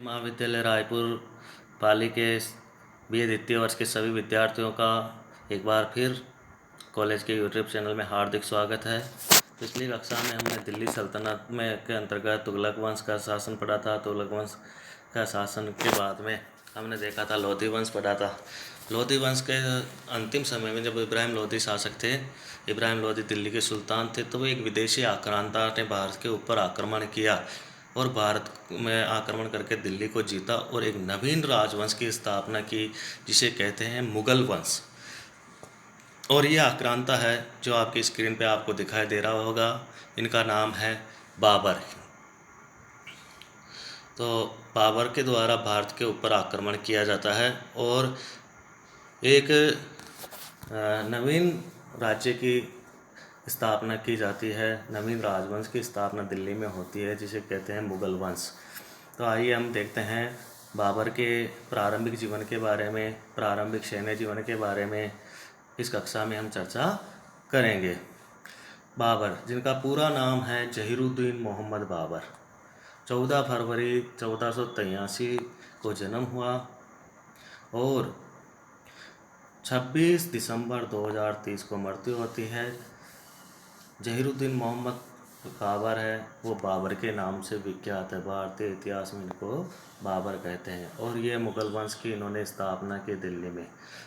महाविद्यालय रायपुर पाली के BA द्वितीय वर्ष के सभी विद्यार्थियों का एक बार फिर कॉलेज के यूट्यूब चैनल में हार्दिक स्वागत है। पिछली कक्षा में हमने दिल्ली सल्तनत में के अंतर्गत तुगलक वंश का शासन पढ़ा था। तुगलक वंश का शासन के बाद में हमने देखा था लोधी वंश पढ़ा था। लोधी वंश के अंतिम समय में जब इब्राहिम लोधी शासक थे, इब्राहिम लोधी दिल्ली के सुल्तान थे, तो वो एक विदेशी आक्रांता ने भारत के ऊपर आक्रमण किया और भारत में आक्रमण करके दिल्ली को जीता और एक नवीन राजवंश की स्थापना की, जिसे कहते हैं मुगल वंश। और ये आक्रांता है जो आपकी स्क्रीन पे आपको दिखाई दे रहा होगा, इनका नाम है बाबर। तो बाबर के द्वारा भारत के ऊपर आक्रमण किया जाता है और एक नवीन राज्य की स्थापना की जाती है, नवीन राजवंश की स्थापना दिल्ली में होती है, जिसे कहते हैं मुगल वंश। तो आइए हम देखते हैं बाबर के प्रारंभिक जीवन के बारे में, प्रारंभिक सैन्य जीवन के बारे में इस कक्षा में हम चर्चा करेंगे। बाबर, जिनका पूरा नाम है जहीरुद्दीन मोहम्मद बाबर, 14 फरवरी 1483 को जन्म हुआ और 26 दिसंबर 2030 को मृत्यु होती है। जहीरुद्दीन मोहम्मद बाबर है, वो बाबर के नाम से विख्यात है। भारतीय इतिहास में इनको बाबर कहते हैं और ये मुगल वंश की इन्होंने स्थापना की दिल्ली में।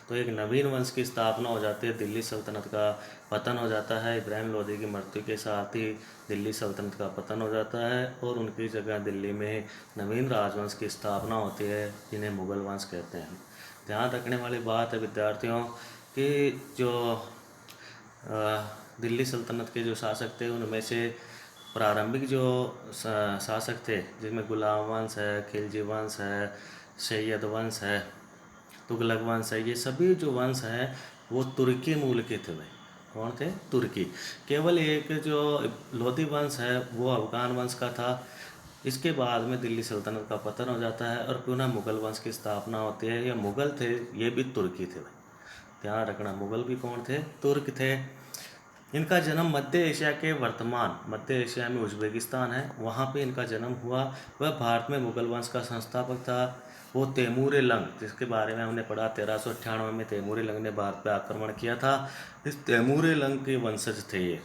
तो एक नवीन वंश की स्थापना हो जाती है, दिल्ली सल्तनत का पतन हो जाता है। इब्राहिम लोदी की मृत्यु के साथ ही दिल्ली सल्तनत का पतन हो जाता है और उनकी जगह दिल्ली में नवीन राजवंश की स्थापना होती है, जिन्हें मुगल वंश कहते हैं। ध्यान रखने वाली बात है विद्यार्थियों कि जो दिल्ली सल्तनत के जो शासक थे, उनमें से प्रारंभिक जो शासक थे, जिनमें गुलाम वंश है, खिलजी वंश है, सैयद वंश है, तुगलक वंश है, ये सभी जो वंश हैं वो तुर्की मूल के थे। भाई कौन थे? तुर्की। केवल एक जो लोधी वंश है वो अफगान वंश का था। इसके बाद में दिल्ली सल्तनत का पतन हो जाता है और पुनः मुगल वंश की स्थापना होती है। ये मुगल थे, ये भी तुर्की थे। भाई ध्यान रखना, मुगल भी कौन थे? तुर्क थे। इनका जन्म मध्य एशिया के वर्तमान मध्य एशिया में उज्बेकिस्तान है, वहाँ पे इनका जन्म हुआ। वह भारत में मुगल वंश का संस्थापक था। वो तैमूर लंग, जिसके बारे में हमने पढ़ा, 1398 में तैमूर लंग ने भारत पर आक्रमण किया था। इस तैमूर लंग के वंशज थे ये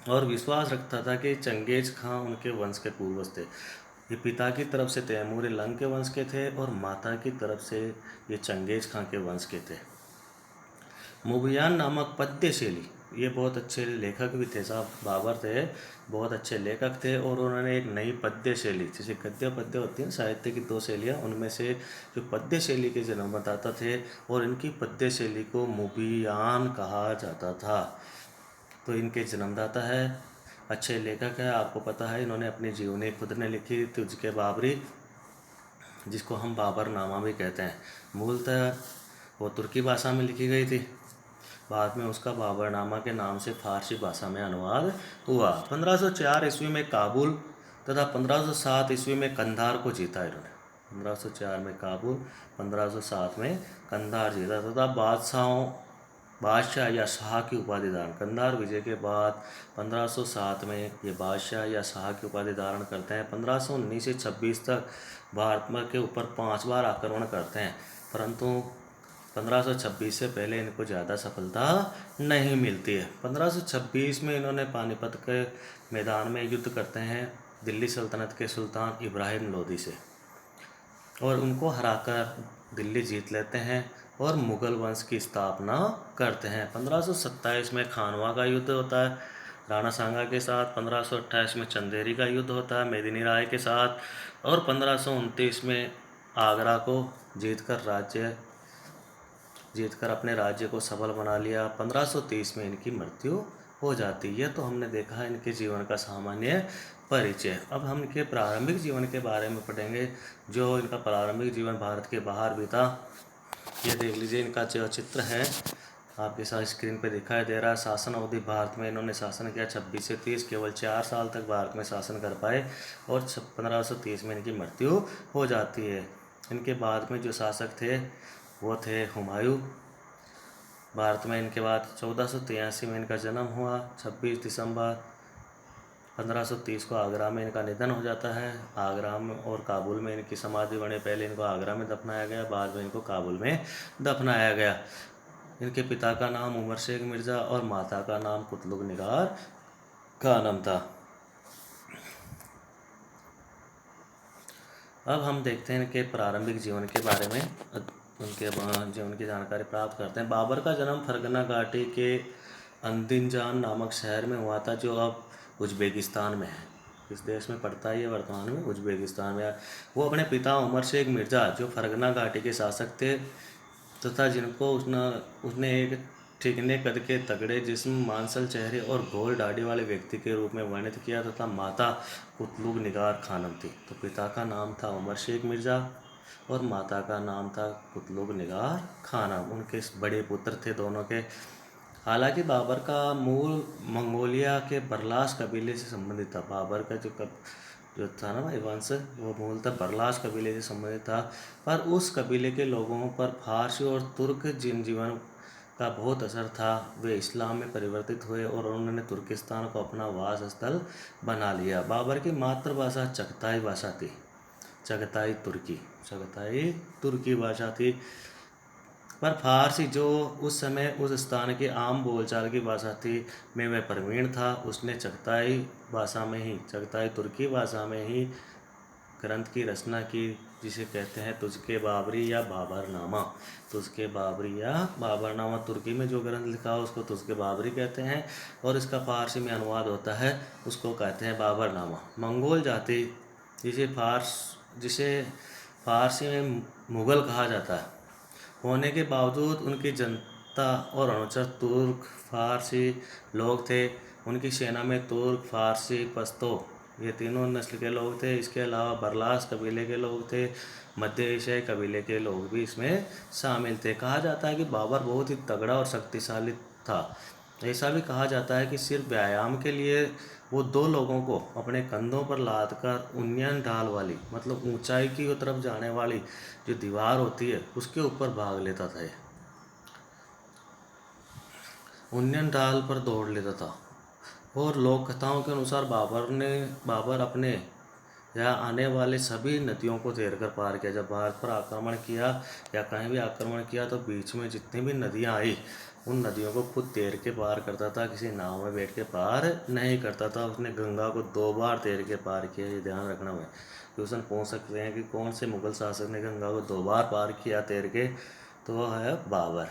और विश्वास रखता था कि चंगेज खां उनके वंश के पूर्वज थे। ये पिता की तरफ से तैमूर लंग के वंश के थे और माता की तरफ से ये चंगेज खां के वंश के थे। मुबयान नामक पद्य शैली, ये बहुत अच्छे लेखक भी थे साहब, बाबर थे, बहुत अच्छे लेखक थे और उन्होंने एक नई पद्य शैली, जैसे गद्य पद्य होती है साहित्य की दो शैलियाँ, उनमें से जो पद्य शैली के जन्म बताता थे और इनकी पद्य शैली को मुबयान कहा जाता था। तो इनके जन्मदाता है, अच्छे लेखक है। आपको पता है इन्होंने अपनी जीवनी खुद ने लिखी, तुझके बाबरी, जिसको हम बाबरनामा भी कहते हैं। मूलतः वो तुर्की भाषा में लिखी गई थी, बाद में उसका बाबरनामा के नाम से फारसी भाषा में अनुवाद हुआ। 1504 ईस्वी में काबुल तथा 1507 ईस्वी में कंधार को जीता इन्होंने। 1504 में काबुल, 1507 में कंधार जीता तथा बादशाह या शाह की उपाधि धारण, कंधार विजय के बाद 1507 में ये बादशाह या शाह की उपाधि धारण करते हैं। 1519 से 26 तक भारत के ऊपर 5 बार आक्रमण करते हैं, परंतु 1526 से पहले इनको ज़्यादा सफलता नहीं मिलती है। 1526 में इन्होंने पानीपत के मैदान में युद्ध करते हैं दिल्ली सल्तनत के सुल्तान इब्राहिम लोदी से और उनको हराकर दिल्ली जीत लेते हैं और मुगल वंश की स्थापना करते हैं। 1527 में खानवा का युद्ध होता है राणा सांगा के साथ। 1528 में चंदेरी का युद्ध होता है मेदिनी राय के साथ और 1529 में आगरा को जीतकर अपने राज्य को सबल बना लिया। 1530 में इनकी मृत्यु हो जाती है। तो हमने देखा है इनके जीवन का सामान्य परिचय। अब हम इनके प्रारंभिक जीवन के बारे में पढ़ेंगे। जो इनका प्रारंभिक जीवन भारत के बाहर बीता, ये देख लीजिए, इनका जो चित्र है आपके साथ स्क्रीन पे दिखाई दे रहा है। शासन अवधि, भारत में इन्होंने शासन किया 26 से 30, केवल 4 साल तक भारत में शासन कर पाए और 1530 में इनकी मृत्यु हो जाती है। इनके बाद में जो शासक थे वो थे हुमायूं। भारत में इनके बाद 1483 में इनका जन्म हुआ, 26 दिसंबर 1530 को आगरा में इनका निधन हो जाता है। आगरा में और काबुल में इनकी समाधि बने। पहले इनको आगरा में दफनाया गया, बाद में इनको काबुल में दफनाया गया। इनके पिता का नाम उमर शेख मिर्ज़ा और माता का नाम कुतलुग निगार खानम था। अब हम देखते हैं इनके प्रारंभिक जीवन के बारे में, उनके जीवन की जानकारी प्राप्त करते हैं। बाबर का जन्म फरगना घाटी के अंदिजान नामक शहर में हुआ था, जो अब उज्बेकिस्तान में है। इस देश में पड़ता है ये वर्तमान में उज्बेकिस्तान में। वो अपने पिता उमर शेख मिर्ज़ा, जो फरगना घाटी के शासक थे तथा जिनको उसने एक ठिकने कद के तगड़े जिस्म, मांसल चेहरे और गोल दाढ़ी वाले व्यक्ति के रूप में वर्णित किया, तथा माता कुतलुग निगार खानम थी। तो पिता का नाम था उमर शेख मिर्ज़ा और माता का नाम था कुतलुग निगार खानम। उनके बड़े पुत्र थे दोनों के। हालांकि बाबर का मूल मंगोलिया के बरलास कबीले से संबंधित था। बाबर का जो था ना भाई वंश, वो मूलतः बरलास कबीले से संबंधित था, पर उस कबीले के लोगों पर फारसी और तुर्क जीवन का बहुत असर था। वे इस्लाम में परिवर्तित हुए और उन्होंने तुर्किस्तान को अपना वास स्थल बना लिया। बाबर की मातृभाषा चगताई भाषा थी, चगताई तुर्की भाषा थी, पर फारसी, जो उस समय उस स्थान की आम बोलचाल की भाषा थी, में वह प्रवीण था। उसने चगताई तुर्की भाषा में ही ग्रंथ की रचना की, जिसे कहते हैं तुझके बाबरी या बाबरनामा। तुर्की में जो ग्रंथ लिखा हो उसको तुझके बाबरी कहते हैं, और इसका फारसी में अनुवाद होता है उसको कहते हैं बाबरनामा। मंगोल जाति, जिसे फारसी में मुग़ल कहा जाता है, होने के बावजूद उनकी जनता और अनुचर तुर्क फारसी लोग थे। उनकी सेना में तुर्क, फारसी, पश्तो, ये तीनों नस्ल के लोग थे। इसके अलावा बरलास कबीले के लोग थे, मध्य एशियाई कबीले के लोग भी इसमें शामिल थे। कहा जाता है कि बाबर बहुत ही तगड़ा और शक्तिशाली था। ऐसा भी कहा जाता है कि सिर्फ व्यायाम के लिए वो 2 लोगों को अपने कंधों पर लादकर उन्नयन ढाल वाली, मतलब ऊंचाई की तरफ जाने वाली जो दीवार होती है उसके ऊपर भाग लेता था। उन्नयन ढाल पर दौड़ लेता था। और लोक कथाओं के अनुसार बाबर अपने या आने वाले सभी नदियों को तैरकर पार किया। जब भारत पर आक्रमण किया या कहीं भी आक्रमण किया तो बीच में जितनी भी नदियां आई उन नदियों को खुद तैर के पार करता था, किसी नाव में बैठ के पार नहीं करता था। उसने गंगा को 2 बार तैर के पार किया, ये ध्यान रखना है। क्वेश्चन पूछ सकते हैं कि कौन से मुगल शासक ने गंगा को 2 बार पार किया तैर के, तो वह है बाबर।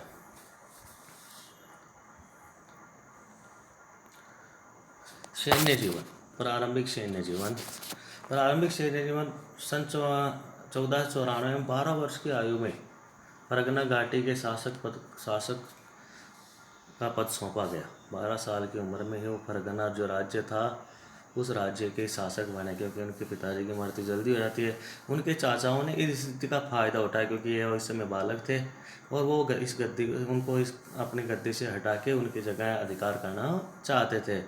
सैन्य जीवन, प्रारंभिक सैन्य जीवन सन 1494 में 12 वर्ष की आयु में फरगना घाटी के शासक का पद सौंपा गया। 12 साल की उम्र में ही वो फरगना जो राज्य था उस राज्य के शासक बने, क्योंकि उनके पिताजी की मृत्यु जल्दी हो जाती है। उनके चाचाओं ने इस स्थिति का फायदा उठाया, क्योंकि ये उस समय बालक थे और वो अपने गद्दी से हटा के उनकी जगह अधिकार करना चाहते थे।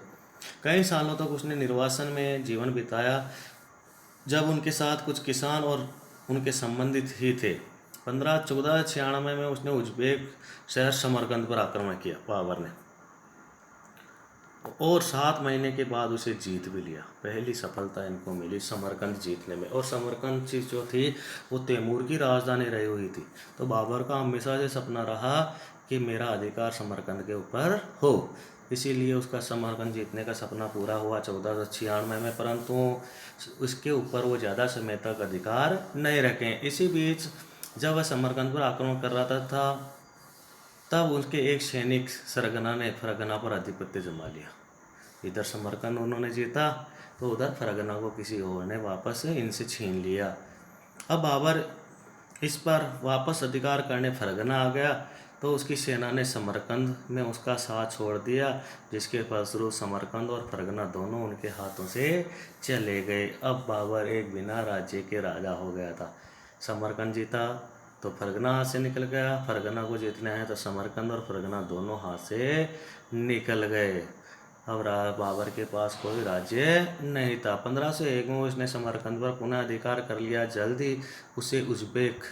कई सालों तक उसने निर्वासन में जीवन बिताया, जब उनके साथ कुछ किसान और उनके संबंधित ही थे। 1496 में उसने उज्बेक शहर समरकंद पर आक्रमण किया बाबर ने, और 7 महीने के बाद उसे जीत भी लिया। पहली सफलता इनको मिली समरकंद जीतने में। और समरकंद चीज़ जो थी वो तैमूर की राजधानी रही हुई थी। तो बाबर का हमेशा से सपना रहा कि मेरा अधिकार समरकंद के ऊपर हो, इसीलिए उसका समरकंद जीतने का सपना पूरा हुआ 1496 में। परंतु उसके ऊपर वो ज़्यादा समय तक अधिकार नहीं रखे। इसी बीच जब वह समरकंद पर आक्रमण कर रहा था तब उसके एक सैनिक सरगना ने फरगना पर आधिपत्य जमा लिया। इधर समरकंद उन्होंने जीता तो उधर फरगना को किसी और ने वापस इनसे छीन लिया। अब बाबर इस पर वापस अधिकार करने फरगना आ गया तो उसकी सेना ने समरकंद में उसका साथ छोड़ दिया, जिसके फलस्वरूप समरकंद और फरगना दोनों उनके हाथों से चले गए। अब बाबर एक बिना राज्य के राजा हो गया था। समरकंद जीता तो फरगना हाथ से निकल गया, फरगना को जीतने आए तो समरकंद और फरगना दोनों हाथ से निकल गए। अब बाबर के पास कोई राज्य नहीं था। 1501 में उसने समरकंद पर पुनः अधिकार कर लिया। जल्द ही उसे उज्बेक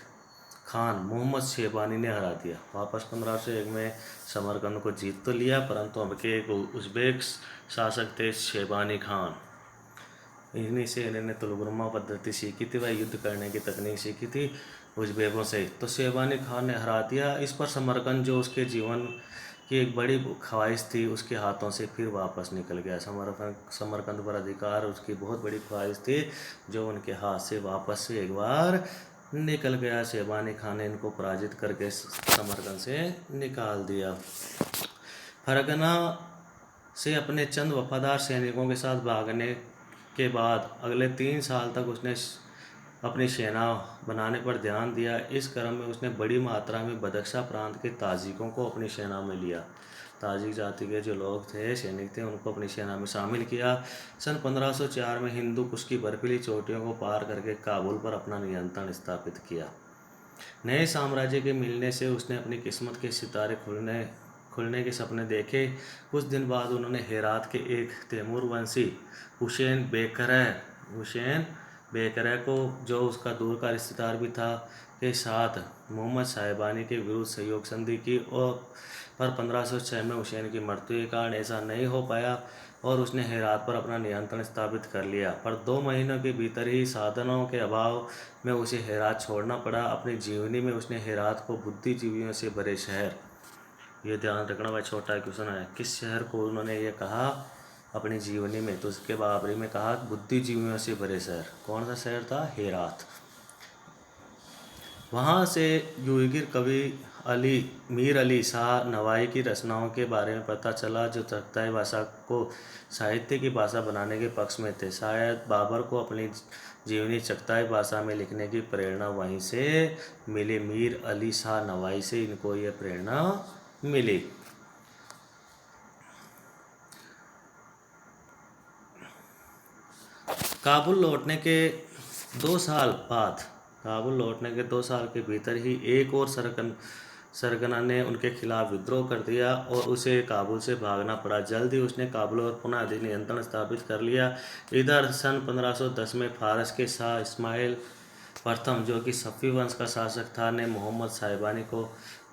खान मोहम्मद शेबानी ने हरा दिया। वापस 1501 में समरकंद को जीत तो लिया, परंतु अब के एक उज्बेक शासक थे शेबानी खान, इन्हीं से इन्होंने तुलगुरमा पद्धति सीखी थी, वह युद्ध करने की तकनीक सीखी थी उज़्बेकों से। तो शेरवानी खान ने हरा दिया। इस पर समरकंद जो उसके जीवन की एक बड़ी ख्वाहिश थी उसके हाथों से फिर वापस निकल गया। समरकंद पर अधिकार उसकी बहुत बड़ी ख्वाहिश थी जो उनके हाथ से वापस से एक बार निकल गया। शेरवानी खान ने इनको पराजित करके समरकंद से निकाल दिया। फरगना से अपने चंद वफादार सैनिकों के साथ भागने के बाद अगले 3 साल तक उसने अपनी सेना बनाने पर ध्यान दिया। इस क्रम में उसने बड़ी मात्रा में बदख्शा प्रांत के ताजिकों को अपनी सेना में लिया। ताजिक जाति के जो लोग थे, सैनिक थे, उनको अपनी सेना में शामिल किया। सन 1504 में हिंदू कुश की बर्फीली चोटियों को पार करके काबुल पर अपना नियंत्रण स्थापित किया। नए साम्राज्य के मिलने से उसने अपनी किस्मत के सितारे खुलने के सपने देखे। कुछ दिन बाद उन्होंने हेरात के एक तैमूर वंशी हुसैन बेकरे को, जो उसका दूर का रिश्तेदार भी था, के साथ मोहम्मद साहिबानी के विरुद्ध सहयोग संधि की और पर 1506 में हुसैन की मृत्यु के कारण ऐसा नहीं हो पाया और उसने हेरात पर अपना नियंत्रण स्थापित कर लिया। पर 2 महीनों के भीतर ही साधनों के अभाव में उसे हेरात छोड़ना पड़ा। अपनी जीवनी में उसने हेरात को बुद्धिजीवियों से भरे शहर, ये ध्यान रखना भाई, छोटा क्वेश्चन है, किस शहर को उन्होंने ये कहा अपनी जीवनी में, तो उसके बाबरी में कहा बुद्धिजीवियों से भरे शहर। कौन सा शहर था? हेरात। वहाँ से युगिर कवि मीर अली शाह नवाई की रचनाओं के बारे में पता चला, जो चगताई भाषा को साहित्य की भाषा बनाने के पक्ष में थे। शायद बाबर को अपनी जीवनी चगताई भाषा में लिखने की प्रेरणा वहीं से मिली। मीर अली शाह नवाई से इनको ये प्रेरणा मिली। काबुल लौटने के 2 साल के भीतर ही एक और सरगना ने उनके खिलाफ विद्रोह कर दिया और उसे काबुल से भागना पड़ा। जल्द ही उसने काबुल और पुनः अधिक नियंत्रण स्थापित कर लिया। इधर सन 1510 में फारस के शाह इस्माइल प्रथम, जो कि सफ़ी वंश का शासक था, ने मोहम्मद साहिबानी को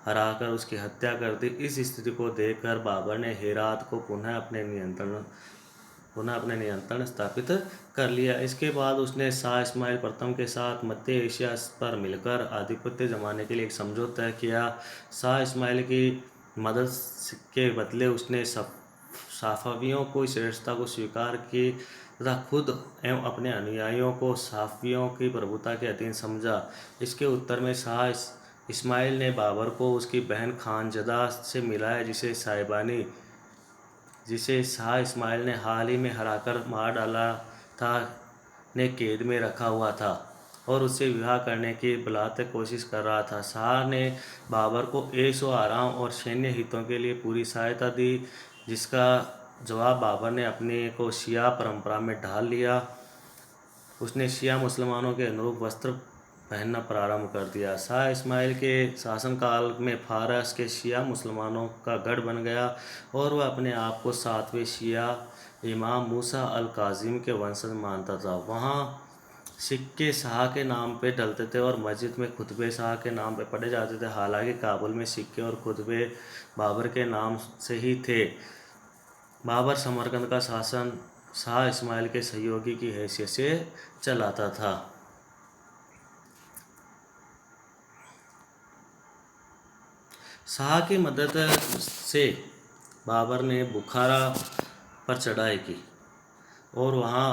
हराकर उसकी हत्या कर दी। इस स्थिति को देखकर बाबर ने हेरात को पुनः अपने नियंत्रण स्थापित कर लिया। इसके बाद उसने शाह इस्माइल प्रथम के साथ मध्य एशिया पर मिलकर आधिपत्य जमाने के लिए एक समझौता तय किया। शाह इस्माइल की मदद के बदले उसने साफवियों को श्रेष्ठता को स्वीकार की तथा खुद एवं अपने अनुयायियों को साफवियों की प्रभुता के अधीन समझा। इसके उत्तर में शाह इस्माइल ने बाबर को उसकी बहन खानजदा से मिलाया, जिसे शाह इस्माइल ने हाल ही में हराकर मार डाला था, ने कैद में रखा हुआ था और उससे विवाह करने की बलात्कार कोशिश कर रहा था। शाह ने बाबर को ऐशो आराम और सैन्य हितों के लिए पूरी सहायता दी, जिसका जवाब बाबर ने अपने को शिया परंपरा में ढाल लिया। उसने शिया मुसलमानों के अनुरूप वस्त्र पहनना प्रारंभ कर दिया। शाह इस्माइल के शासनकाल में फारस के शिया मुसलमानों का गढ़ बन गया और वह अपने आप को 7वें शिया इमाम मूसा अल काजिम के वंशज मानता था। वहाँ सिक्के शाह के नाम पे डलते थे और मस्जिद में खुतबे शाह के नाम पे पढ़े जाते थे। हालांकि काबुल में सिक्के और खुतबे बाबर के नाम से ही थे। बाबर समरकंद का शासन शाह इस्माइल के सहयोगी की हैसियत से चलाता था। शाह की मदद से बाबर ने बुखारा पर चढ़ाई की और वहाँ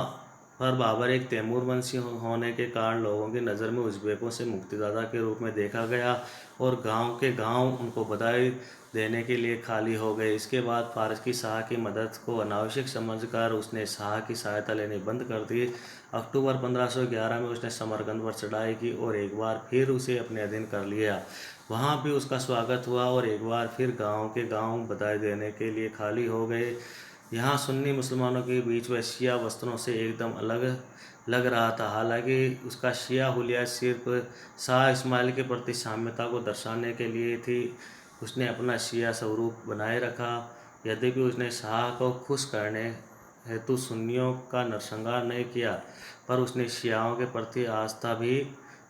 पर बाबर एक तैमूर वंशी होने के कारण लोगों की नज़र में उज़्बेकों से मुक्तिदाता के रूप में देखा गया और गांव के गांव उनको बधाई देने के लिए खाली हो गए। इसके बाद फारस की शाह की मदद को अनावश्यक समझकर उसने शाह की सहायता लेनी बंद कर दी। अक्टूबर 1511 में उसने समरकंद पर चढ़ाई की और एक बार फिर उसे अपने अधीन कर लिया। वहाँ भी उसका स्वागत हुआ और एक बार फिर गांव के गांव बधाई देने के लिए खाली हो गए। यहाँ सुन्नी मुसलमानों के बीच वह शिया वस्त्रों से एकदम अलग लग रहा था। हालांकि उसका शिया हुलिया सिर्फ शाह इस्माइल के प्रति साम्यता को दर्शाने के लिए थी। उसने अपना शिया स्वरूप बनाए रखा। यद्यपि उसने शाह को खुश करने हेतु सुन्नियों का नरसंहार नहीं किया, पर उसने शियाओं के प्रति आस्था भी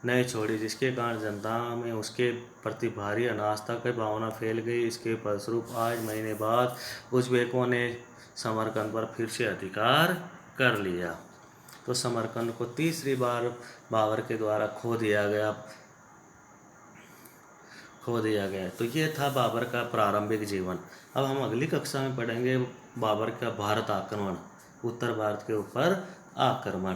नहीं छोड़ी, जिसके कारण जनता में उसके प्रति भारी अनास्था की भावना फैल गई। इसके फलस्वरूप 8 महीने बाद उज़्बेकों ने समरकंद पर फिर से अधिकार कर लिया। तो समरकंद को तीसरी बार बाबर के द्वारा खो दिया गया। तो ये था बाबर का प्रारंभिक जीवन। अब हम अगली कक्षा में पढ़ेंगे बाबर का भारत आक्रमण, उत्तर भारत के ऊपर आक्रमण।